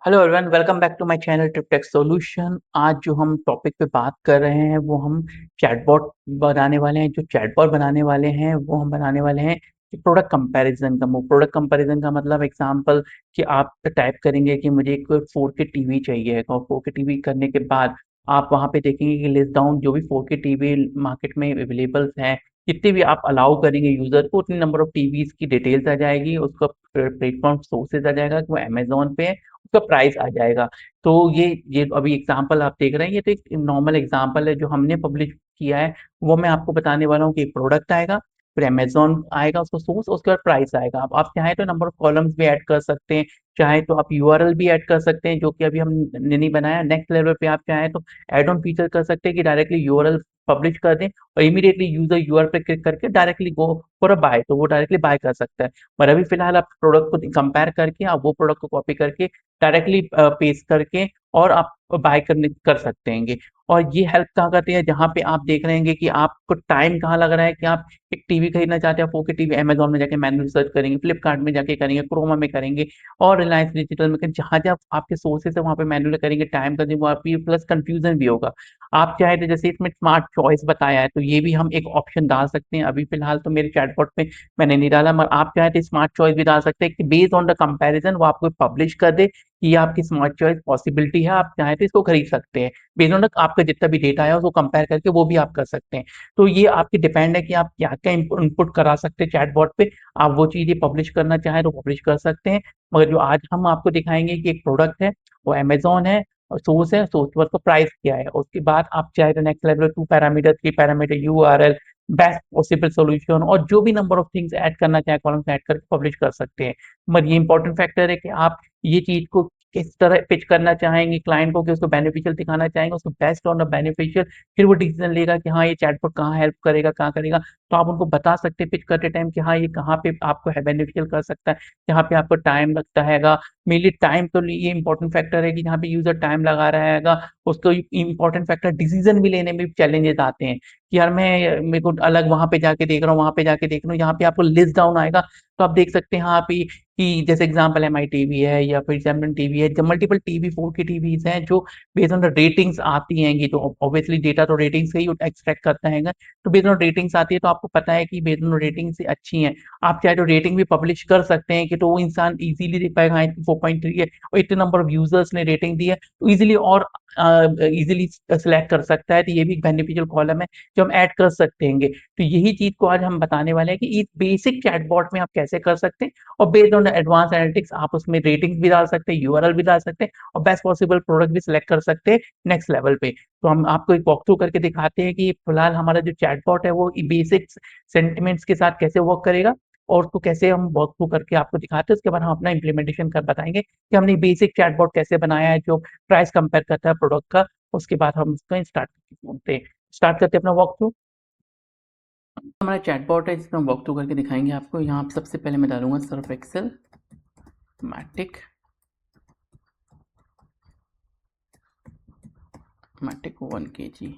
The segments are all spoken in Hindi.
Hello everyone, welcome back to my channel trip tech solution. आज जो हम टॉपिक पे बात कर रहे हैं वो हम चैटबॉट बनाने वाले हैं। जो चैटबॉट बनाने वाले हैं वो हम बनाने वाले हैं कि प्रोडक्ट कंपैरिजन का। प्रोडक्ट कंपैरिजन का मतलब एग्जांपल कि आप टाइप करेंगे कि मुझे एक 4K टीवी चाहिए, और 4K टीवी करने के बाद आप वहाँ पे देखेंगे कि लिस्ट डाउन जो भी 4K टीवी मार्केट में अवेलेबल हैं, जितने भी आप अलाउ करेंगे यूजर को, उतनी नंबर ऑफ टीवीज की डिटेल्स आ जाएगी, उसका प्लेटफॉर्म सोर्सेज आ जाएगा कि वो अमेजोन पे है, उसका प्राइस आ जाएगा। तो ये अभी एग्जांपल आप देख रहे हैं, ये तो एक नॉर्मल एग्जांपल है जो हमने पब्लिश किया है। वो मैं आपको बताने वाला हूँ कि एक प्रोडक्ट आएगा, फिर अमेजोन आएगा उसका सोर्स, उसके बाद प्राइस आएगा। अब आप चाहें तो नंबर ऑफ कॉलम्स भी ऐड कर सकते हैं, चाहे तो आप यूआरएल भी ऐड कर सकते हैं, जो कि अभी हमने नहीं बनाया। नेक्स्ट लेवल पे आप चाहें तो एड ऑन फीचर कर सकते हैं कि डायरेक्टली यूआरएल पब्लिश कर दें और इमीडिएटली यूजर यूआरएल पे क्लिक करके directly go for a buy, तो वो डायरेक्टली बाय कर सकता है। पर अभी फिलहाल आप प्रोडक्ट को कंपेयर करके आप वो प्रोडक्ट को कॉपी करके डायरेक्टली पेस्ट करके और आप बाय करने कर सकते हैं। और ये हेल्प कहाँ करती है, जहाँ पे आप देख रहे हैं कि आपको टाइम कहाँ लग रहा है, कि आप एक टीवी खरीदना चाहते हैं, 4K टीवी अमेजोन में जाके मैनुअली सर्च करेंगे, फ्लिपकार्ट में जाके करेंगे, क्रोमा में करेंगे, और रिलायंस डिजिटल में जहाँ जहाँ आपके सोर्सेस है वहाँ पे मैनुअली करेंगे, टाइम का वहाँ पे प्लस कंफ्यूजन भी होगा। आप चाहे तो जैसे इसमें स्मार्ट चॉइस बताया है, तो ये भी हम एक ऑप्शन डाल सकते हैं। अभी फिलहाल तो मेरे चैटबॉट में मैंने नहीं डाला, मगर आप चाहे तो स्मार्ट चॉइस भी डाल सकते हैं कि बेस्ड ऑन द कंपैरिजन वो आपको पब्लिश कर दे कि ये आपकी स्मार्ट चॉइस पॉसिबिलिटी है, आप चाहें तो इसको खरीद सकते हैं। बेस्ड ऑन आपका जितना भी डेटा है उसको कंपेयर करके वो भी आप कर सकते हैं। तो ये आपके डिपेंड है कि आप क्या क्या इनपुट करा सकते हैं चैटबॉट पे। आप वो चीज़ें पब्लिश करना चाहें तो पब्लिश कर सकते हैं। मगर जो आज हम आपको दिखाएंगे कि एक प्रोडक्ट है, वो अमेजोन है, और सोर्स है, सोर्स पर उसका प्राइस क्या है। उसके बाद आप चाहे तो next level 2 parameter, 3 parameter, URL, best possible solution, और जो भी नंबर ऑफ थिंग्स ऐड करना चाहे कॉलम्स ऐड करके पब्लिश कर सकते हैं। मगर ये इंपॉर्टेंट फैक्टर है कि आप ये चीज़ को किस तरह पिच करना चाहेंगे क्लाइंट को, कि उसको बेनिफिशियल दिखाना चाहेंगे, उसको बेस्ट ऑन द बेनिफिशियल, फिर वो डिसीजन लेगा कि हाँ ये चैटबॉट कहाँ हेल्प करेगा, कहाँ करेगा। तो आप उनको बता सकते हैं पिच करते टाइम कि हाँ ये कहाँ पे आपको है बेनिफिशियल कर सकता है, यहाँ पे आपको टाइम लगता हैगा। मेनली टाइम तो ये इंपॉर्टेंट फैक्टर है कि जहाँ पे यूजर टाइम लगा रहा हैगा, उसको इंपॉर्टेंट फैक्टर डिसीजन भी लेने में चैलेंजेस आते हैं कि यार मैं मेरे को अलग वहां पे जाके देख रहा हूँ, वहां पे जाके देख रहा हूँ, यहाँ पे आपको लिस्ट डाउन आएगा। तो आप देख सकते हैं यहाँ पे कि जैसे एग्जांपल एमआई टीवी है या फिर सैमसंग टीवी है, जब मल्टीपल टीवी 4K टीवीज हैं जो बेस्ड ऑन द रेटिंग्स आती हैं, ये तो ऑब्वियसली डेटा तो रेटिंग से ही एक्सट्रैक्ट करता है। तो बेस्ड ऑन रेटिंग्स आती है, तो आपको पता है कि बेस्ड ऑन रेटिंग से अच्छी है, आप चाहे तो रेटिंग भी पब्लिश कर सकते हैं कि तो वो इंसान इजीली देख पाएगा हाँ 4.3 है और इतने नंबर ऑफ यूजर्स ने रेटिंग दी है, तो इजीली और इजीली सेलेक्ट कर सकता है। तो ये भी एक बेनिफिशियल कॉलम है जो हम ऐड कर सकते हैं। तो यही चीज को आज हम बताने वाले हैं कि इस बेसिक चैटबॉट में आप कैसे कर सकते हैं, और बेस्ड ऑन एडवांस एनालिटिक्स आप उसमें रेटिंग्स भी डाल सकते हैं, यूआरएल भी डाल सकते हैं, और बेस्ट पॉसिबल प्रोडक्ट भी सिलेक्ट कर सकते हैं नेक्स्ट लेवल पे। तो हम आपको एक वॉक थ्रू करके दिखाते हैं कि फिलहाल हमारा जो चैटबॉट है वो बेसिक सेंटिमेंट्स के साथ कैसे वर्क करेगा, और उसको कैसे हम वर्क थ्रू करके आपको दिखाते हैं। उसके बाद हम अपना इम्प्लीमेंटेशन कर बताएंगे कि हमने बेसिक चैटबॉट कैसे बनाया है जो प्राइस कंपेयर करता है प्रोडक्ट का। उसके बाद हम उसका स्टार्ट करते हैं अपना वॉक थ्रू। हमारा चैटबॉट है जिसमें हम वॉक थ्रू करके दिखाएंगे आपको। यहाँ पे सबसे पहले मैं डालूंगा Surf Excel Matic Matic 1 kg।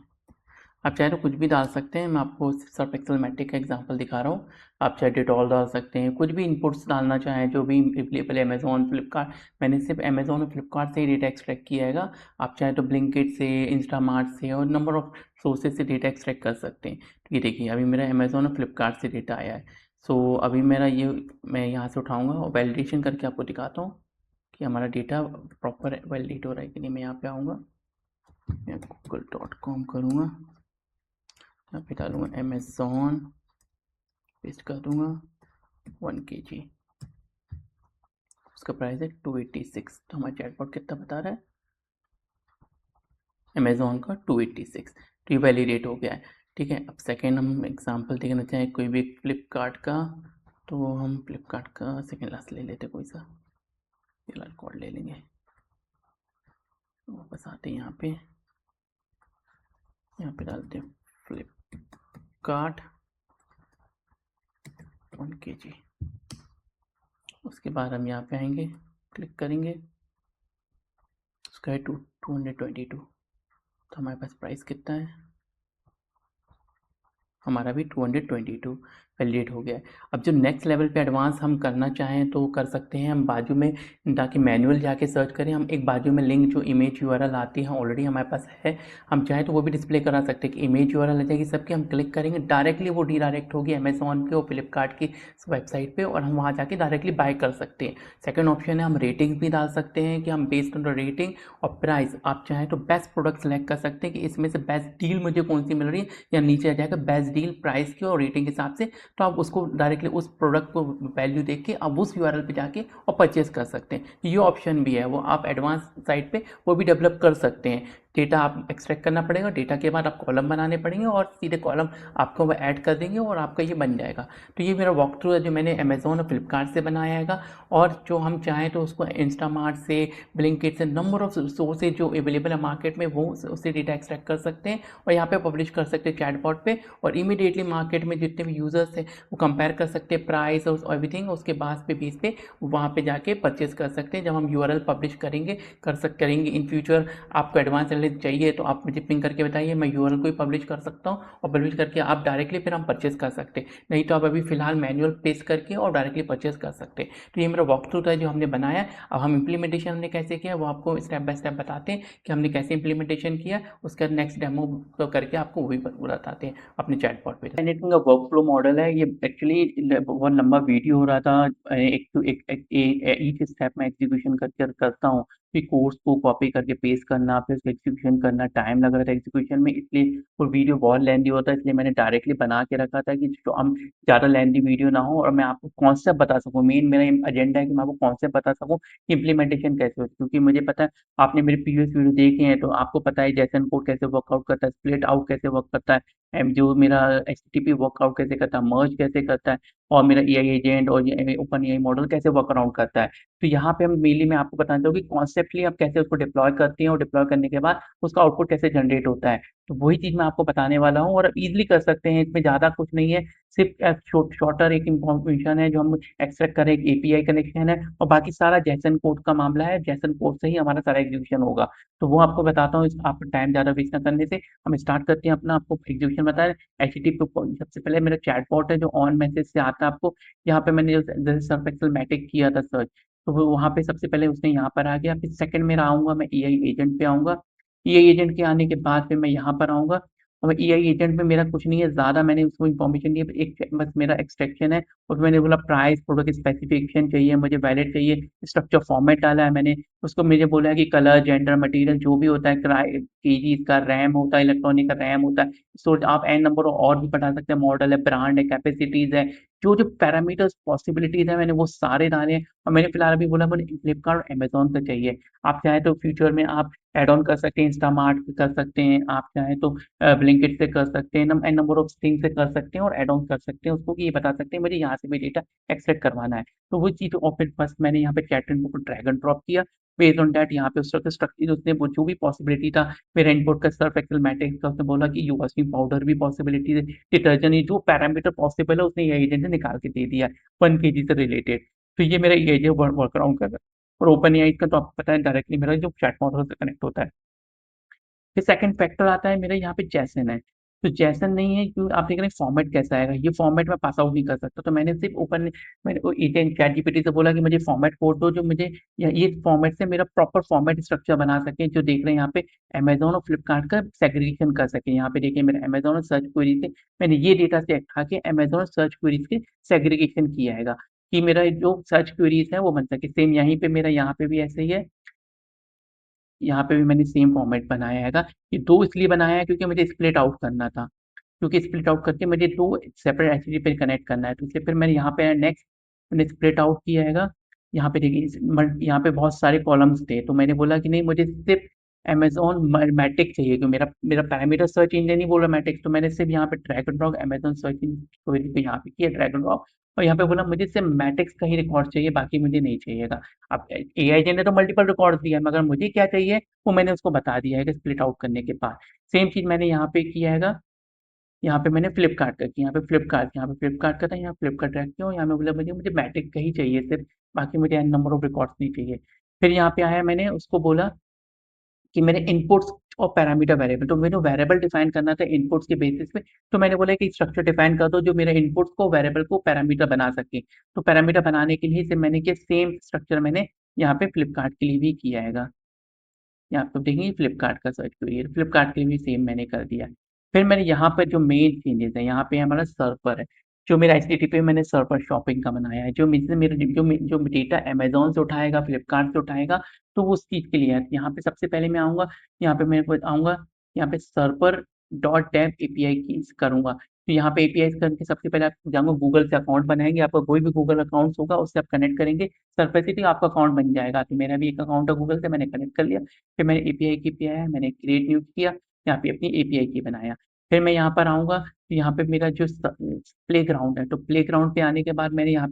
आप चाहे तो कुछ भी डाल सकते हैं, मैं आपको सर्फ एक्सेल मैटिक का एग्जांपल दिखा रहा हूँ। आप चाहे डिटॉल डाल सकते हैं, कुछ भी इनपुट्स डालना चाहें जो भी अवेलेबल है, अमेजोन, फ्लिपकार्ट। मैंने सिर्फ अमेजोन और फ्लिपकार्ट से ही डेटा एक्सट्रैक्ट किया हैगा। आप चाहे तो ब्लिंकिट से, इंस्टामार्ट से और नंबर ऑफ सोर्सेज से डेटा एक्सट्रैक्ट कर सकते हैं। तो ये देखिए अभी मेरा अमेजोन और फ्लिपकार्ट से डेटा आया है। सो अभी मेरा ये मैं यहाँ से उठाऊँगा और वैलिडेशन करके आपको दिखाता हूँ कि हमारा डेटा प्रॉपर वैलिडेट हो रहा है कि नहीं। मैं यहाँ पे आऊँगा, मैं google.com करूँगा, यहाँ पे डालूंगा अमेजोन, पेस्ट कर दूंगा 1 kg। उसका प्राइस है 286। तो हमारा चैटबॉट कितना बता रहा है, अमेजोन का 286। तो ये वैलिडेट हो गया है। ठीक है, अब सेकेंड हम एग्जांपल देखना चाहें कोई भी फ्लिपकार्ट का, तो हम फ्लिपकार्ट का सेकेंड लास्ट ले लेते, कोई सा फिलहाल कोड ले लेंगे। वापस आते हैं यहाँ पे डालते हैं फ्लिपकार्ट 1 kg। उसके बाद हम यहाँ पे आएंगे, क्लिक करेंगे, उसका है 222। तो हमारे पास प्राइस कितना है, हमारा भी 222। वैलिडेट हो गया है। अब जो नेक्स्ट लेवल पे एडवांस हम करना चाहें तो कर सकते हैं हम बाजू में, ताकि मैनुअल जाके सर्च करें, हम एक बाजू में लिंक जो इमेज यूआरएल आती है ऑलरेडी हमारे पास है, हम चाहें तो वो भी डिस्प्ले करा सकते हैं कि इमेज यूआरएल आ जाएगी सबकी, हम क्लिक करेंगे डायरेक्टली वो रीडायरेक्ट होगी अमेजोन पे और फ्लिपकार्ट की वेबसाइट पे, और हम वहाँ जाके डायरेक्टली बाय कर सकते हैं। सेकंड ऑप्शन है हम रेटिंग्स भी डाल सकते हैं कि हम बेस्ड ऑन द रेटिंग और प्राइस आप चाहें तो बेस्ट प्रोडक्ट सेलेक्ट कर सकते हैं कि इसमें से बेस्ट डील मुझे कौन सी मिल रही है, या नीचे आ जाएगा बेस्ट डील प्राइस की और रेटिंग के हिसाब से, तो आप उसको डायरेक्टली उस प्रोडक्ट को वैल्यू देख के आप उस यूआरएल पे जाके और परचेस कर सकते हैं। ये ऑप्शन भी है, वो आप एडवांस साइट पे वो भी डेवलप कर सकते हैं। डेटा आप एक्सट्रैक्ट करना पड़ेगा, डेटा के बाद आप कॉलम बनाने पड़ेंगे और सीधे कॉलम आपको वो ऐड कर देंगे और आपका ये बन जाएगा। तो ये मेरा वॉक थ्रू है जो मैंने अमेजोन और फ्लिपकार्ट से बनाया हैगा, और जो हम चाहें तो उसको इंस्टामार्ट से, ब्लिंकिट से, नंबर ऑफ सोर्सेज जो अवेलेबल है मार्केट में वो उससे डेटा एक्सट्रैक्ट कर सकते हैं और यहाँ पे पब्लिश कर सकते हैं चैटबॉट पे, और इमीडिएटली मार्केट में जितने भी यूजर्स हैं वो कंपेयर कर सकते हैं प्राइस और एवरीथिंग, उसके बाद पे बेस पे वहाँ पे जाके परचेस कर सकते हैं। जब हम यूआरएल पब्लिश करेंगे करेंगे इन फ्यूचर, आपको एडवांस एनालिसिस चाहिए तो आप मुझे पिंग करके बताइए, मैं यूआरएल को ही पब्लिश कर सकता हूँ और पब्लिश करके आप डायरेक्टली फिर हम परचेस कर सकते हैं, नहीं तो आप अभी फिलहाल मैनुअल पेस्ट करके और डायरेक्टली परचेस कर सकते हैं। तो ये मेरा वॉक थ्रू था जो हमने बनाया। अब हम इम्प्लीमेंटेशन हमने कैसे किया वो आपको स्टेप बाय स्टेप बताते हैं कि हमने कैसे इम्प्लीमेंटेशन किया, उसका नेक्स्ट डेमो करके आपको वो भी बताते हैं अपने चैटबॉट पे। नेटवर्किंग का वर्क फ्लो मॉडल है ये, एक्चुअली बहुत लंबा वीडियो हो रहा था, एक तो ईच स्टेप में एग्जीक्यूशन करके करता हूँ, फिर कोर्स को कॉपी करके पेस्ट करना, फिर उसको एग्जीक्यूशन करना, टाइम लग रहा था एग्जीक्यूशन में, इसलिए वो वीडियो बहुत लेंदी होता है, इसलिए मैंने डायरेक्टली बना के रखा था कि जो हम ज़्यादा लेंदी वीडियो ना हो और मैं आपको कॉन्सेप्ट बता सकूँ। मेन मेरा एजेंडा है कि मैं आपको कॉन्सेप्ट बता सकूँ, इम्प्लीमेंटेशन कैसे होती है, क्योंकि मुझे पता है आपने मेरे प्रीवियस वीडियो देखे हैं तो आपको पता है जैसन कोड कैसे वर्कआउट करता है, स्प्लिट आउट कैसे वर्क करता है, जो मेरा एचटीटीपी वर्कआउट कैसे करता है, मर्ज कैसे करता है, और मेरा एआई एजेंट और ये ओपन एआई मॉडल कैसे वर्क अराउंड करता है। तो यहाँ पे हम मेनली मैं आपको बताना चाहूँगा कि कॉन्सेप्टली आप कैसे उसको डिप्लॉय करते हैं और डिप्लॉय करने के बाद उसका आउटपुट कैसे जनरेट होता है। तो वही चीज़ मैं आपको बताने वाला हूँ और आप ईज़िली कर सकते हैं, इसमें ज़्यादा कुछ नहीं है, सिर्फ़ शॉर्टर एक इन्फॉर्मेशन है जो हम एक्सट्रैक्ट करें, एक एपीआई कनेक्शन है और बाकी सारा जेसन कोड का मामला है, जेसन कोड से ही हमारा सारा एग्जीक्यूशन होगा। तो वो आपको बताता हूँ, आप टाइम ज़्यादा वेस्ट ना करने से हम स्टार्ट करते हैं अपना, आपको एग्जीक्यूशन बताएँ। एचटीटीपी सबसे पहले मेरा चैटबॉट है जो ऑन मैसेज से आता है आपको, यहाँ पे मैंने जैसे सर्फ एक्सेल मैटिक किया था सर्च, तो वो वहाँ पे सबसे पहले उसने यहाँ पर आ गया, फिर सेकंड में आऊँगा मैं एआई एजेंट पे आऊँगा। एआई एजेंट के आने के बाद फिर मैं यहाँ पर आऊँगा, और एआई एजेंट में मेरा कुछ नहीं है, ज़्यादा मैंने उसको इन्फॉर्मेशन दी है, एक बस मेरा एक्सट्रैक्शन है। उसमें मैंने बोला प्राइस, प्रोडक्ट स्पेसिफिकेशन चाहिए, मुझे वैलिड चाहिए, स्ट्रक्चर फॉर्मेट डाला है मैंने, उसको मुझे बोला है कि कलर, जेंडर, मटीरियल जो भी होता है, केजीज़ का रैम होता है, इलेक्ट्रॉनिक का रैम होता है, स्टोरेज आप एन नंबर और भी बता सकते हैं, मॉडल है, ब्रांड है, कैपेसिटीज़ है, जो पैरामीटर्स पॉसिबिलिटीज़ है मैंने वो सारे डाले हैं, और मैंने फिलहाल अभी बोला मुझे फ्लिपकार्ट और अमेज़न से चाहिए। आप चाहें तो फ्यूचर में आप ऐड ऑन कर सकते हैं, इंस्टामार्ट पे कर सकते हैं, आप चाहें तो ब्लिंकिट से कर सकते हैं, एन नंबर ऑफ थिंग्स से कर सकते हैं और ऐड ऑन कर सकते हैं उसको, कि ये बता सकते हैं मुझे यहाँ से भी डेटा एक्सट्रैक्ट करवाना है। तो वो चीज़, और फिर फर्स्ट मैंने यहाँ पे चैट को ड्रैग एंड ड्रॉप किया, बेस्ड ऑन दैट यहाँ पे उसका स्ट्रक्चर उसने वो जो भी पॉसिबिलिटी था, मेरे इनपुट का सर्फ एक्सेल मैट्रिक्स का उसने बोला कि ये वॉशिंग पाउडर भी पॉसिबिलिटी है, डिटर्जेंट, ये जो पैरामीटर पॉसिबल है उसने ये एजेंट ने निकाल के दे दिया है 1 केजी से रिलेटेड। तो ये मेरा ये जो वर्क अराउंड कर रहा है, और ओपन एआई का तो आपको पता है डायरेक्टली मेरा जो चैट मॉडल से कनेक्ट होता है। फिर सेकंड फैक्टर आता है मेरे यहाँ पे जेसन है। तो जेसन नहीं है, क्यों आप देख रहे हैं फॉर्मेट कैसा आएगा, ये फॉर्मेट मैं पास आउट नहीं कर सकता, तो मैंने सिर्फ ओपन मैंने वो एजेंट चैटजीपीटी से बोला कि मुझे फॉर्मेट कोड दो जो मुझे ये फॉर्मेट से मेरा प्रॉपर फॉर्मेट स्ट्रक्चर बना सके, जो देख रहे हैं यहाँ पे अमेज़न और फ्लिपकार्ट का सेग्रीगेशन कर सके। यहाँ पे देखिए मेरे अमेज़न और सर्च क्वेरी से मैंने ये डेटा से उठा के अमेज़न और सर्च क्वेरीज़ के सेग्रीगेशन किया हैगा, कि मेरा जो सर्च क्वेरीज़ है वो बन सके। सेम यहीं पे मेरा यहाँ पे भी ऐसे ही है, यहाँ पे भी मैंने सेम फॉर्मेट बनाया हैगा। ये 2 इसलिए बनाया है क्योंकि मुझे स्प्लिट आउट करना था, क्योंकि स्प्लिट आउट करके मुझे 2 सेपरेट एचटीटीपी पे कनेक्ट करना है, तो इसलिए फिर मैंने यहाँ पे नेक्स्ट मैंने स्प्लिट आउट किया हैगा। यहाँ पे देखिए यहाँ पे बहुत सारे कॉलम्स थे, तो मैंने बोला कि नहीं मुझे सिर्फ़ अमेज़न मैट्रिक्स चाहिए, क्योंकि मेरा मेरा पैरामीटर सर्च इंजन ही बोल रहा है मैट्रिक्स, तो मैंने सिर्फ़ यहाँ पे drag and drop Amazon search query पे यहाँ पे किया ड्रैग एंड ड्रॉप, और यहाँ पे बोला मुझे सिर्फ़ मैट्रिक्स का ही रिकॉर्ड चाहिए, बाकी मुझे नहीं चाहिएगा। अब एआई ने तो मल्टीपल रिकॉर्ड्स दिया है, मगर मुझे क्या चाहिए वो मैंने उसको बता दिया है कि स्प्लिट आउट करने के बाद। सेम चीज़ मैंने यहाँ पे किया हैगा, यहाँ पे मैंने फ्लिपकार्ट का किया, यहाँ पे फ्लिपकार्ट का था, यहाँ फ्लिपकार्ट ड्रैग किया और यहाँ मैं बोला मुझे मैट्रिक्स का ही चाहिए सिर्फ़, बाकी मुझे एन नंबर ऑफ रिकॉर्ड्स नहीं चाहिए। फिर यहाँ पे आया, मैंने उसको बोला कि मेरे इनपुट्स और पैरामीटर वेरिएबल, तो मैंने वेरिएबल डिफाइन करना था इनपुट्स के बेसिस पे, तो मैंने बोला कि स्ट्रक्चर डिफाइन कर दो जो मेरे इनपुट्स को वेरिएबल को पैरामीटर बना सके। तो पैरामीटर बनाने के लिए सिर्फ मैंने किया सेम स्ट्रक्चर मैंने यहाँ पे फ्लिपकार्ट के लिए भी किया हैगा। यहाँ पे देखेंगे फ्लिपकार्ट का सर्च करिए, फ्लिपकार्ट के लिए भी सेम मैंने कर दिया। फिर मैंने यहाँ पर जो मेन चेंजेस है, यहाँ पे हमारा सर्वर है, जो मेरा एचटीटीपी मैंने सर्वर शॉपिंग का बनाया है, जो मेरे जो डेटा अमेजोन से उठाएगा, फ्लिपकार्ट से उठाएगा, तो वो उस चीज़ के लिए है। यहाँ पे सबसे पहले मैं आऊँगा, यहाँ पे मेरे को आऊँगा, यहाँ पे सर्वर डॉट डेव एपीआई की करूँगा। तो यहाँ पे एपीआई करके सबसे पहले आप जाऊँगा, गूगल से अकाउंट बनाएँगे, आपका कोई भी गूगल अकाउंट्स होगा उससे आप कनेक्ट करेंगे, सरफेसिटी आपका अकाउंट बन जाएगा। तो मेरा भी एक अकाउंट है गूगल से, मैंने कनेक्ट कर लिया। फिर मैंने एपीआई की पे आया, मैंने क्रिएट न्यू किया, यहाँ पे अपनी एपीआई की बनाया। फिर मैं यहाँ पर आऊँगा, तो यहाँ पे मेरा जो प्लेग्राउंड है, तो प्लेग्राउंड पे आने के बाद मैंने यहाँ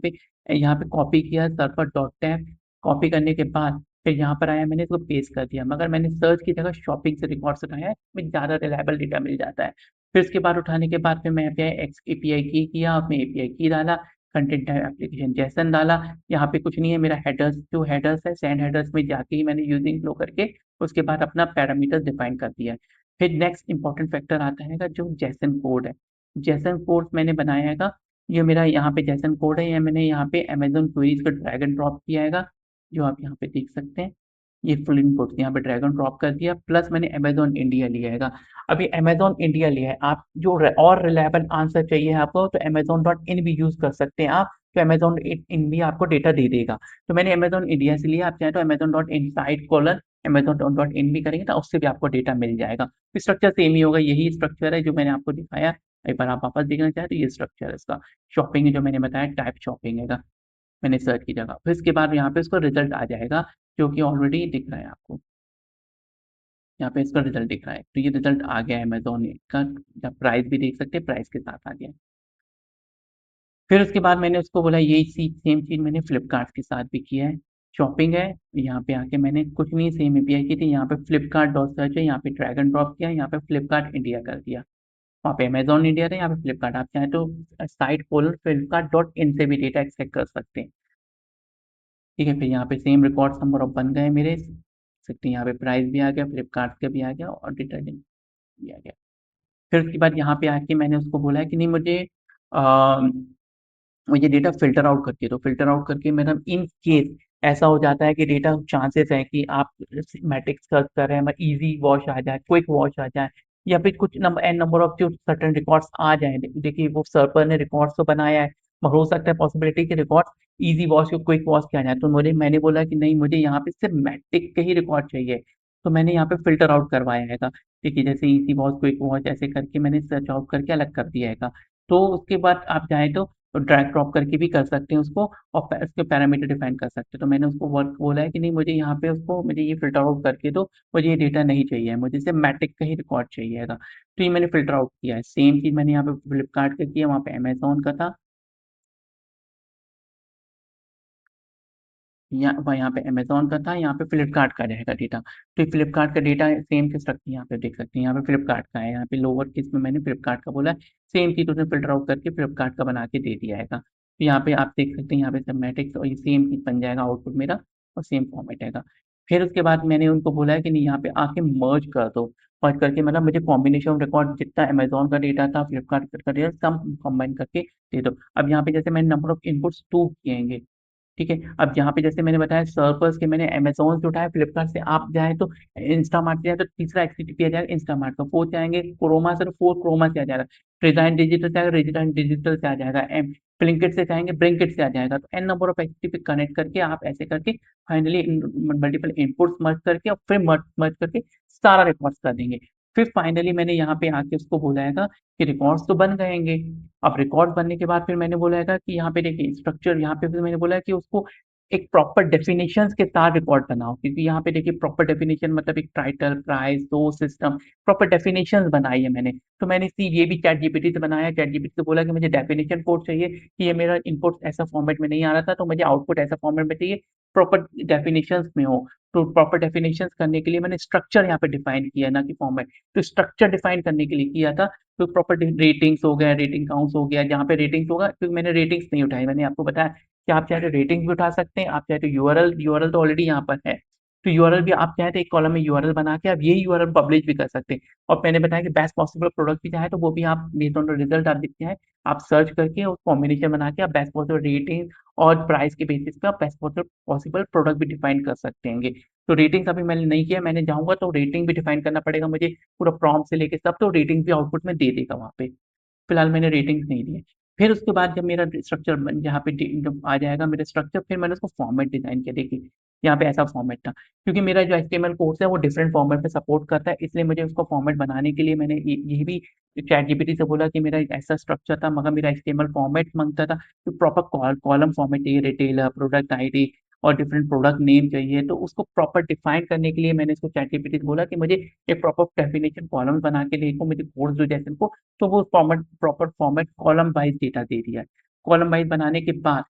पे कॉपी किया सर्वर डॉट टैब, कॉपी करने के बाद फिर यहाँ पर आया, मैंने इसको पेस्ट कर दिया, मगर मैंने सर्च की जगह शॉपिंग से रिकॉर्ड्स उठाया है, मुझे ज़्यादा रिलायबल डेटा मिल जाता है। फिर उसके बाद उठाने के बाद फिर मैं यहाँ पे एपीआई की किया, उसमें एपीआई की डाला, कंटेंट एप्लीकेशन जेसन डाला। यहाँ पे कुछ नहीं है, मेरा हेडर्स जो हेडर्स है, सेंड हेडर्स में जाके ही मैंने यूजिंग फ्लो करके उसके बाद अपना पैरामीटर डिफाइन कर दिया है। फिर नेक्स्ट इंपॉर्टेंट फैक्टर आता है जो जैसन कोड है। जैसन कोड मैंने बनाया है, ये मेरा यहाँ पे जैसन कोड है, ये मैंने यहाँ पे अमेजोन क्वेरीज का ड्रैग एंड ड्रॉप किया है, जो आप यहाँ पे देख सकते हैं। ये फुल इनपुट यहाँ पे ड्रैग एंड ड्रॉप कर दिया, प्लस मैंने अमेजोन इंडिया लिया है। अभी अमेजोन इंडिया लिया है, आप जो और रिलायबल आंसर चाहिए आपको, तो अमेजोन डॉट इन भी यूज कर सकते हैं आप, तो अमेजोन इन भी आपको डेटा दे देगा। तो मैंने अमेजोन इंडिया से लिया, आप चाहें तो Amazon dot in side colon Amazon dot in भी करेंगे, तो उससे भी आपको डेटा मिल जाएगा। स्ट्रक्चर सेम ही होगा, यही स्ट्रक्चर है जो मैंने आपको दिखाया। एक बार आप वापस देखना चाहें तो ये स्ट्रक्चर है इसका। शॉपिंग जो मैंने बताया टाइप शॉपिंग है, मैंने सर्च की जगह, फिर इसके बाद यहाँ पे इसको रिजल्ट आ जाएगा, जो कि ऑलरेडी दिख रहा है आपको। यहाँ पे इसका रिजल्ट दिख रहा है, तो ये रिजल्ट आ गया है अमेजोन का, प्राइस भी देख सकते हैं, प्राइस के साथ आ गया। फिर उसके बाद मैंने उसको बोला यही सेम चीज़ मैंने फ्लिपकार्ट के साथ भी किया है। शॉपिंग है, यहाँ पे आके मैंने कुछ नहीं सेम एपीआई की थी, यहाँ पे फ्लिपकार्ट डॉट सर्च है, यहाँ पे ड्रैग एंड ड्रॉप किया, यहाँ पे फ्लिपकार्ट इंडिया कर दिया। वहाँ पे अमेजोन इंडिया था, यहाँ पे फ्लिपकार्ट, आप चाहें तो साइट खोल फ्लिपकार्ट डॉट इन से भी डेटा एक्सट्रैक्ट कर सकते हैं। ठीक है, फिर यहाँ पे सेम रिकॉर्ड्स नंबर ऑफ बन गए मेरे, सकते हैं यहाँ पे प्राइस भी आ गया, फ्लिपकार्ट का भी आ गया और डिटर्जेंट भी आ गया। फिर उसके बाद यहाँ पे आके मैंने उसको बोला है कि नहीं मुझे डेटा फ़िल्टर आउट करके दो, फ़िल्टर आउट करके मेरा इन केस ऐसा हो जाता है कि डेटा चांसेस है कि आप मैट्रिक्स सर्च कर रहे हैं, ईज़ी वॉश आ जाए, क्विक वॉश आ जाए, या फिर कुछ एन नंबर ऑफ जो सर्टेन रिकॉर्ड्स आ जाएँ। देखिए वो सर्वर ने रिकॉर्ड्स तो बनाया है, मगर हो सकता है पॉसिबिलिटी कि रिकॉर्ड्स ईज़ी वॉश या क्विक वॉश के आ जाए। तो मैंने बोला कि नहीं, मुझे यहाँ पे सिर्फ़ मैट्रिक के ही रिकॉर्ड चाहिए। तो मैंने यहाँ पे फ़िल्टर आउट करवाया है। देखिए जैसे ईज़ी वॉश, क्विक वॉश ऐसे करके मैंने सर्च आउट करके अलग कर दिया है। तो उसके बाद आप चाहें तो ड्रैग ड्रॉप करके भी कर सकते हैं उसको, और उसके पैरामीटर डिफाइन कर सकते हैं। तो मैंने उसको वर्क बोला है कि नहीं, मुझे यहाँ पे उसको मुझे ये फ़िल्टर आउट करके दो, मुझे ये डेटा नहीं चाहिए, मुझे सिर्फ़ मैट्रिक का ही रिकॉर्ड चाहिएगा। तो ये मैंने फ़िल्टर आउट किया है। सेम चीज़ मैंने यहाँ पे फ्लिपकार्ट का किया, वहाँ पे अमेज़न का था। यहाँ पे अमेज़न का था, यहाँ पे फ्लिपकार्ट का रहेगा डेटा। तो ये फ्लिपकार्ट का डेटा सेम के स्ट्रक्चर यहाँ पे देख सकते हैं, यहाँ पे फ्लिपकार्ट का है, यहाँ पे लोअर केस में मैंने फ्लिपकार्ट का बोला है, सेम चीज़ उसने फ़िल्टर आउट करके फ्लिपकार्ट का बना के दे दिया है। तो यहाँ पे आप देख सकते हैं, यहाँ पे सब मैट्रिक्स और ये सेम चीज़ बन जाएगा आउटपुट मेरा, और सेम फॉर्मेट है। फिर उसके बाद मैंने उनको बोला है कि नहीं, यहाँ पे आके मर्ज कर दो। मर्ज करके मतलब मुझे कॉम्बिनेशन ऑफ रिकॉर्ड जितना अमेज़न का डेटा था, फ्लिपकार्ट का डेटा सब कंबाइन करके दे दो। अब यहाँ पे जैसे मैंने नंबर ऑफ इनपुट्स 2 किए, ठीक है। अब यहाँ पे जैसे मैंने बताया सर्पर्स के मैंने अमेज़न से उठाया, फ्लिपकार्ट से आप जाएँ तो इंस्टामार्ट से जाएँ तो तीसरा एचटीटीपी आ जाएगा इंस्टामार्ट का, फोर्थ जाएँगे क्रोमा से तो फोर्थ क्रोमा से आ जाएगा, रिलायंस डिजिटल से आएगा, रिलायंस डिजिटल से आ जाएगा, ब्लिंकिट से जाएँगे ब्लिंकिट से आ जाएगा। तो n number of HTTP connect करके आप ऐसे करके फाइनली मल्टीपल इनपुट्स मर्ज करके और फिर मर्ज मर्ज करके सारा रिकॉर्ड्स कर देंगे। फिर फाइनली मैंने यहाँ पे आके उसको बोला हैगा कि रिकॉर्ड्स तो बन गएँगे। अब रिकॉर्ड बनने के बाद फिर मैंने बोला हैगा कि यहाँ पे देखिए स्ट्रक्चर, यहाँ पे फिर मैंने बोला है कि उसको एक प्रॉपर डेफिनेशंस के साथ रिकॉर्ड बनाओ, क्योंकि यहाँ पे देखिए प्रॉपर डेफिनेशन मतलब एक title, price, source, system, proper definitions बनाई है मैंने। तो मैंने इसी ये भी चैट जीपीटी से बनाया, चैट जीपीटी से बोला कि मुझे डेफिनेशन कोड चाहिए, कि ये मेरा इनपुट ऐसा फॉर्मेट में नहीं आ रहा था, तो मुझे आउटपुट ऐसा फॉर्मेट में चाहिए, प्रॉपर डेफिनेशंस में हो। तो प्रॉपर डेफिनेशंस करने के लिए मैंने स्ट्रक्चर यहाँ पे डिफाइन किया, ना कि फॉर्मेट। तो स्ट्रक्चर डिफाइन करने के लिए किया था, तो प्रॉपर रेटिंग्स हो गया, रेटिंग काउंट्स हो गया, जहाँ पे रेटिंग्स होगा, क्योंकि मैंने रेटिंग्स नहीं उठाई, मैंने आपको बताया कि आप चाहे तो रेटिंग्स भी उठा सकते हैं, आप चाहे तो यूआरएल यूआरएल तो ऑलरेडी यहाँ पर है। तो यूआरएल भी आप चाहें तो एक कॉलम में यूआरएल बना के आप यही यूआरएल पब्लिश भी कर सकते हैं। और मैंने बताया कि बेस्ट पॉसिबल प्रोडक्ट भी चाहे तो वो भी आप बेस्ड ऑन द रिजल्ट आप देखते हैं, आप सर्च करके उस कॉम्बिनेशन बना के आप बेस्ट पॉसिबल रेटिंग और प्राइस के बेसिस पे आप बेस्ट पॉसिबल प्रोडक्ट भी डिफाइन कर सकते हैं। तो रेटिंग्स अभी मैंने नहीं किया, मैंने जाऊँगा तो रेटिंग भी डिफाइन करना पड़ेगा मुझे, पूरा प्रॉम्प्ट से लेके सब, तो रेटिंग भी आउटपुट में दे देगा वहाँ पे। फिलहाल मैंने रेटिंग्स नहीं दिए। फिर उसके बाद जब मेरा स्ट्रक्चर बन जहाँ पे जब आ जाएगा मेरा स्ट्रक्चर, फिर मैंने उसको फॉर्मेट डिज़ाइन किया। देखिए, यहाँ पे ऐसा फॉर्मेट था, क्योंकि मेरा जो एचटीएमएल कोर्स है वो डिफरेंट फॉर्मेट में सपोर्ट करता है, इसलिए मुझे उसको फॉर्मेट बनाने के लिए मैंने ये भी चैट जीपीटी से बोला कि मेरा ऐसा स्ट्रक्चर था, मगर मेरा एचटीएमएल फॉर्मेट मांगता था, तो प्रॉपर कॉलम फॉर्मेट चाहिए, रिटेलर, प्रोडक्ट आईडी और डिफरेंट प्रोडक्ट नेम चाहिए। तो उसको प्रॉपर डिफाइन करने के लिए मैंने इसको चैट जीपीटी से बोला कि मुझे एक प्रॉपर डेफिनेशन कॉलम्स बना के देखो, मुझे कोर्स जो जैसे को, तो वो format proper format column wise data दे दिया है। कॉलम वाइज बनाने के बाद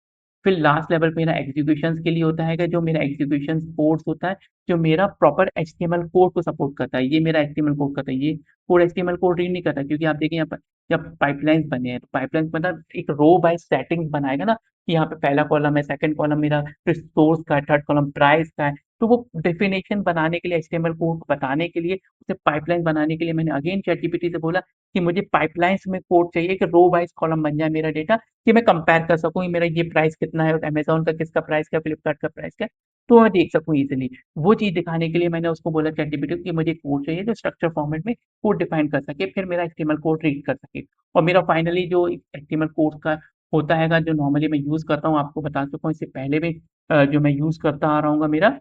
फिर लास्ट लेवल पे मेरा एग्जीक्यूशंस के लिए होता है कि जो मेरा एग्जीक्यूशन कोड्स होता है, जो मेरा प्रॉपर एचटीएमएल कोड को सपोर्ट करता है। ये मेरा एचटीएमएल कोड करता है, ये कोड एचटीएमएल कोड रीड नहीं करता, क्योंकि आप देखिए यहाँ पर जब पाइपलाइंस बने हैं, तो पाइपलाइंस मतलब एक रो वाइज सेटिंग्स बनाएगा ना, कि यहाँ पे पहला कॉलम है, सेकंड कॉलम मेरा फिर सोर्स का है, थर्ड कॉलम प्राइस का है। तो वो डेफिनेशन बनाने के लिए एचटीएमएल कोड को बताने के लिए, उसे पाइपलाइन बनाने के लिए मैंने अगेन चैट जीपीटी से बोला कि मुझे पाइपलाइंस में कोड चाहिए कि रो वाइज कॉलम बन जाए मेरा डेटा, कि मैं कंपेयर कर सकूँ मेरा ये प्राइस कितना है, अमेज़न का किसका प्राइस क्या है, फ्लिपकार्ट का प्राइस क्या है, तो मैं देख सकूँ ईज़िली। वो चीज़ दिखाने के लिए मैंने उसको बोला चैटजीपीटी को कि मुझे कोड चाहिए जो स्ट्रक्चर फॉर्मेट में कोड डिफाइन कर सके, फिर मेरा एचटीएमएल कोड रीड कर सके। और मेरा फाइनली जो एचटीएमएल कोड का होता हैगा, जो नॉर्मली मैं यूज़ करता हूँ, आपको बता चुका हूँ इससे पहले भी, जो मैं यूज़ करता आ रहा हूँगा मेरा,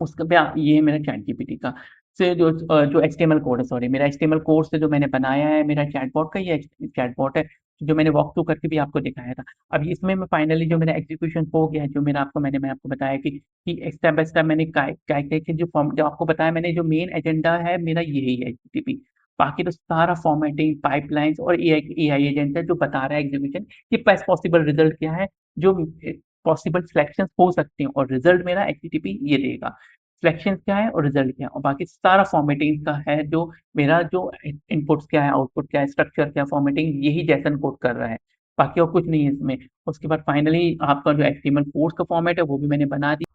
उसका पे ये है मेरा चैटजीपीटी का से जो एचटीएमएल कोड है, सॉरी, मेरा एचटीएमएल कोड से जो मैंने बनाया है मेरा चैटबॉट का, ये चैटबॉट है, जो मैंने वॉक थ्रू करके भी आपको दिखाया था। अब इसमें मैं फाइनली जो मेरा एग्जीक्यूशन हो गया है, जो मेरा मैं आपको बताया कि स्टेप बाय स्टेप मैंने क्या-क्या के जो फॉर्म जो आपको बताया मैंने, जो मेन एजेंडा है मेरा यही है एचटीटीपी। बाकी तो सारा फॉर्मेटिंग, पाइपलाइन्स और एआई एजेंट है जो बता रहा है एग्जीक्यूशन कि बेस्ट पॉसिबल रिजल्ट क्या है, जो पॉसिबल सिलेक्शंस हो सकते हैं, और रिजल्ट मेरा एचटीटीपी ये देगा। सिलेक्शन क्या है और रिजल्ट क्या है, और बाकी सारा फॉर्मेटिंग का है, जो मेरा जो इनपुट्स क्या है, आउटपुट क्या है, स्ट्रक्चर क्या है, फॉर्मेटिंग यही जैसन कोड कर रहा है, बाकी और कुछ नहीं है इसमें। उसके बाद फाइनली आपका जो एचटीएमएल कोड्स का फॉर्मेट है वो भी मैंने बना दिया।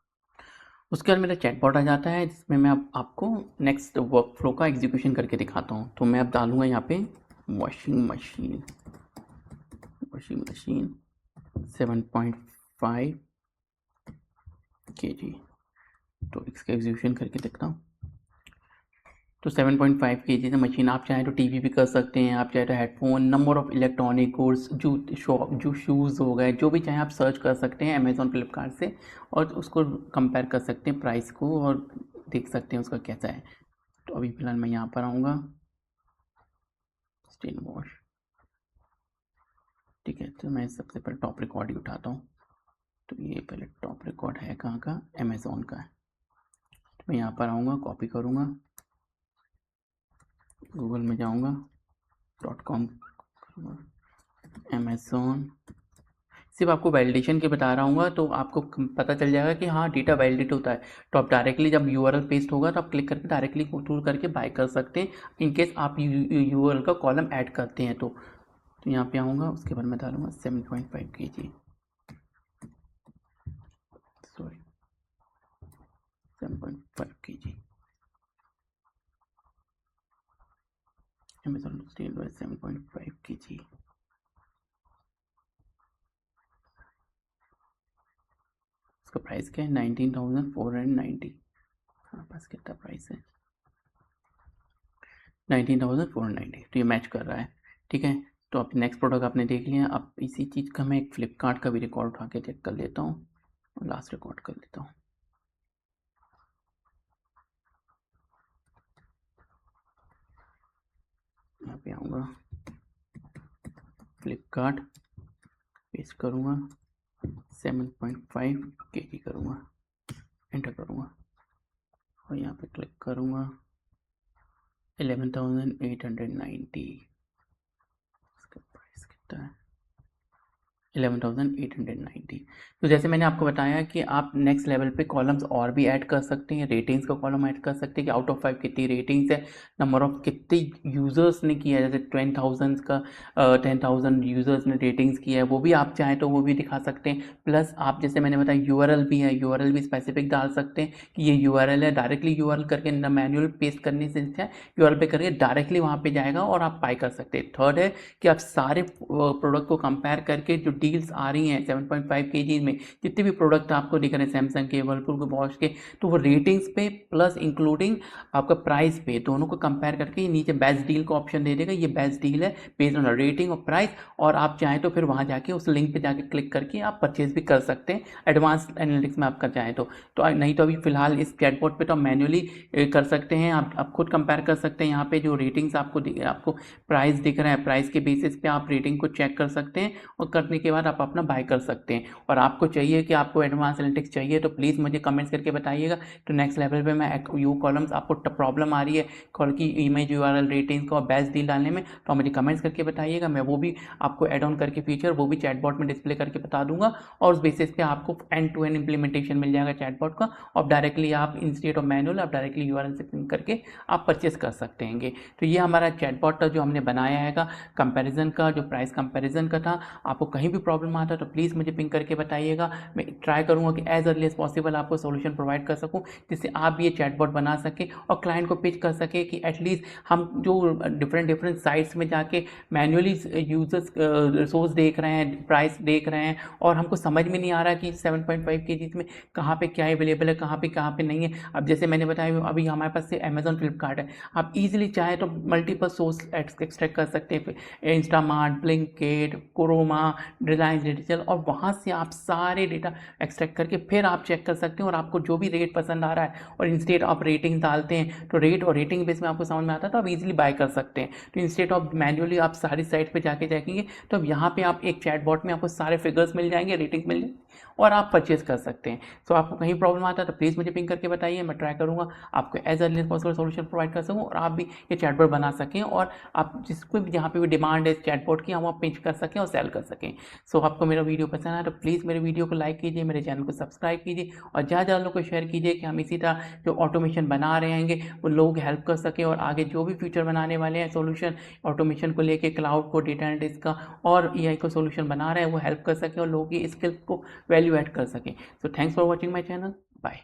उसके बाद मेरा चैटबॉट आ जाता है, जिसमें मैं अब आपको नेक्स्ट वर्क फ्लो का एग्जीक्यूशन करके दिखाता हूँ। तो मैं अब डालूंगा यहाँ पे वॉशिंग मशीन 7.5 kg। तो इसका एग्जीक्यूशन करके देखता हूँ। तो 7.5 kg का मशीन, आप चाहें तो टीवी भी कर सकते हैं, आप चाहे तो headphone, number of electronic goods, जो शूज़ हो गए, जो भी चाहें आप सर्च कर सकते हैं अमेज़ॉन फ्लिपकार्ट से, और उसको कंपेयर कर सकते हैं प्राइस को, और देख सकते हैं उसका कैसा है। तो अभी फ़िलहाल मैं यहाँ पर आऊँगा, स्टेन वॉश, ठीक है। तो मैं सबसे पहले टॉप रिकॉर्ड ही उठाता हूँ। तो ये पहले टॉप रिकॉर्ड है कहाँ का, अमेज़ॉन का है। तो मैं यहाँ पर आऊँगा, कॉपी करूँगा, गूगल में जाऊँगा, .com, अमेज़ॉन, सिर्फ आपको वैलिडेशन के बता रहा हूँ, तो आपको पता चल जाएगा कि हाँ डेटा वैलिडेट होता है। तो आप डायरेक्टली जब यूआरएल पेस्ट होगा तो आप क्लिक करके डायरेक्टली टूल करके बाय कर सकते हैं, इन केस आप यूआरएल का कॉलम ऐड करते हैं। तो यहाँ पे आऊँगा, उसके बाद मैं डालूँगा 7.5 kg, sorry 7.5 kg, Amazon steel 7.5 kg। इसका प्राइस क्या है, 19,490। हमारे पास कितना प्राइस है, 19,490। तो ये मैच कर रहा है, ठीक है। तो अब नेक्स्ट प्रोडक्ट आपने देख लिया। अब इसी चीज़ का मैं एक फ्लिपकार्ट का भी रिकॉर्ड उठा के चेक कर लेता हूँ, और लास्ट रिकॉर्ड कर लेता हूँ। यहाँ पे आऊँगा, फ्लिपकार्ट पेस्ट करूँगा, 7.5 kg करूँगा, एंटर करूँगा, और यहाँ पे क्लिक करूँगा, 11,890। इसका प्राइस कितना है, 11,890। तो जैसे मैंने आपको बताया कि आप नेक्स्ट लेवल पे कॉलम्स और भी ऐड कर सकते हैं, रेटिंग्स का कॉलम ऐड कर सकते हैं कि आउट ऑफ 5 कितनी रेटिंग्स है, नंबर ऑफ कितने यूज़र्स ने किया है, जैसे 10,000 का 10,000 यूज़र्स ने रेटिंग्स किया है, वो भी आप चाहें तो वो भी दिखा सकते हैं। प्लस आप जैसे मैंने बताया यूआरएल भी है, यूआरएल भी स्पेसिफिक डाल सकते हैं कि ये यूआरएल है, डायरेक्टली यूआरएल करके ना मैन्युअल पेस्ट करने से अच्छा है यूआरएल पे करके डायरेक्टली वहाँ पे जाएगा और आप बाय कर सकते हैं। थर्ड है कि आप सारे प्रोडक्ट को कंपेयर करके जो डील्स आ रही हैं 7.5 केजी में, जितने भी प्रोडक्ट आपको दिख रहे हैं सैमसंग के, वर्लपूल के, बॉश के, तो वो रेटिंग्स पे प्लस इंक्लूडिंग आपका प्राइस पे दोनों को कंपेयर करके ये नीचे बेस्ट डील का ऑप्शन दे देगा। ये बेस्ट डील है बेस्ड ऑन रेटिंग और प्राइस, और आप चाहें तो फिर वहाँ जाके उस लिंक पे जाके क्लिक करके आप परचेज भी कर सकते हैं एडवांस एनालिटिक्स में आपका चाहें तो। नहीं तो अभी फिलहाल इस चैटबॉट पे तो मैन्युअली कर सकते हैं, आप खुद कंपेयर कर सकते हैं। यहाँ पे जो रेटिंग्स आपको प्राइस दिख रहा है, प्राइस के बेसिस पे आप रेटिंग को चेक कर सकते हैं और करने के बाद आप अपना बाय कर सकते हैं। और आपको चाहिए कि आपको एडवांस एनालिटिक्स चाहिए तो प्लीज़ मुझे कमेंट्स करके बताइएगा। तो नेक्स्ट लेवल पे मैं यू कॉलम्स आपको प्रॉब्लम आ रही है कॉल की इमेज यूआरएल रेटिंग्स को बेस्ट डील डालने में, तो मुझे कमेंट्स करके बताइएगा। मैं वो भी आपको ऐड ऑन करके फीचर वो भी चैटबॉट में डिस्प्ले करके बता दूंगा, और उस बेसिस पे आपको एंड टू एंड इंप्लीमेंटेशन मिल जाएगा चैटबॉट का, और डायरेक्टली आप इंस्टेड ऑफ मैनुअल आप डायरेक्टली यूआरएल से पिन करके आप परचेस कर सकते हैं। तो ये हमारा चैटबॉट जो हमने बनाया है कंपैरिजन का, जो प्राइस कंपैरिजन का था। आपको कहीं भी प्रॉब्लम आता है तो प्लीज़ मुझे पिंग करके बताइएगा। मैं ट्राई करूँगा कि एज अर्ली एज पॉसिबल आपको सोल्यूशन प्रोवाइड कर सकूँ, जिससे आप भी ये चैटबॉट बना सकें और क्लाइंट को पिच कर सके कि एटलीस्ट हम जो डिफरेंट साइट्स में जाके मैन्युअली यूजर्स रिसोर्स देख रहे हैं, प्राइस देख रहे हैं, और हमको समझ में नहीं आ रहा कि 7.5 केजी में कहाँ पे क्या अवेलेबल है, कहाँ पे नहीं है। अब जैसे मैंने बताया अभी हमारे पास से अमेजॉन फ्लिपकार्ट है, आप इजीली चाहे तो मल्टीपल सोर्स एक्सट्रैक्ट कर सकते हैं, Instamart, Blinkit, Croma, Reliance Digital, और वहाँ से आप सारे डेटा एक्सट्रैक्ट करके फिर आप चेक कर सकते हैं, और आपको जो भी रेट पसंद आ रहा है और इंस्टेड आप रेटिंग डालते हैं तो रेट और रेटिंग बेस में आपको समझ में आता है तो आप इजीली बाय कर सकते हैं। तो इंस्टेड ऑफ मैन्युअली आप सारी साइट पे जाके देखेंगे तो अब यहाँ पे आप एक चैटबॉट में आपको सारे फिगर्स मिल जाएंगे, रेटिंग्स मिल जाएंगे, और आप परचेज कर सकते हैं। सो आपको कहीं प्रॉब्लम आता है तो प्लीज़ मुझे पिंग करके बताइए, मैं ट्राई करूँगा आपको as early as possible solution provide कर सकूँ, और आप भी ये चैटबॉट बना सकें, और आप जिसको भी जहाँ पे भी डिमांड है चैटबॉट की हम आप पिच कर सकें और सेल कर सकें। सो आपको मेरा वीडियो पसंद आया तो प्लीज़ मेरे वीडियो को लाइक कीजिए, मेरे चैनल को सब्सक्राइब कीजिए, और ज़्यादा लोगों को शेयर कीजिए कि हम इसी तरह जो ऑटोमेशन बना रहे हैं उन लोगों की हेल्प कर सकें, और आगे जो भी फ्यूचर बनाने वाले हैं सोल्यूशन ऑटोमेशन को लेके, क्लाउड को, डेटा एनालिटिक्स का और एआई को सोल्यूशन बना रहे हैं, वो हेल्प कर सकें और लोगों की स्किल्स को वैल्यू ऐड कर सकें। So thanks for watching my channel. Bye.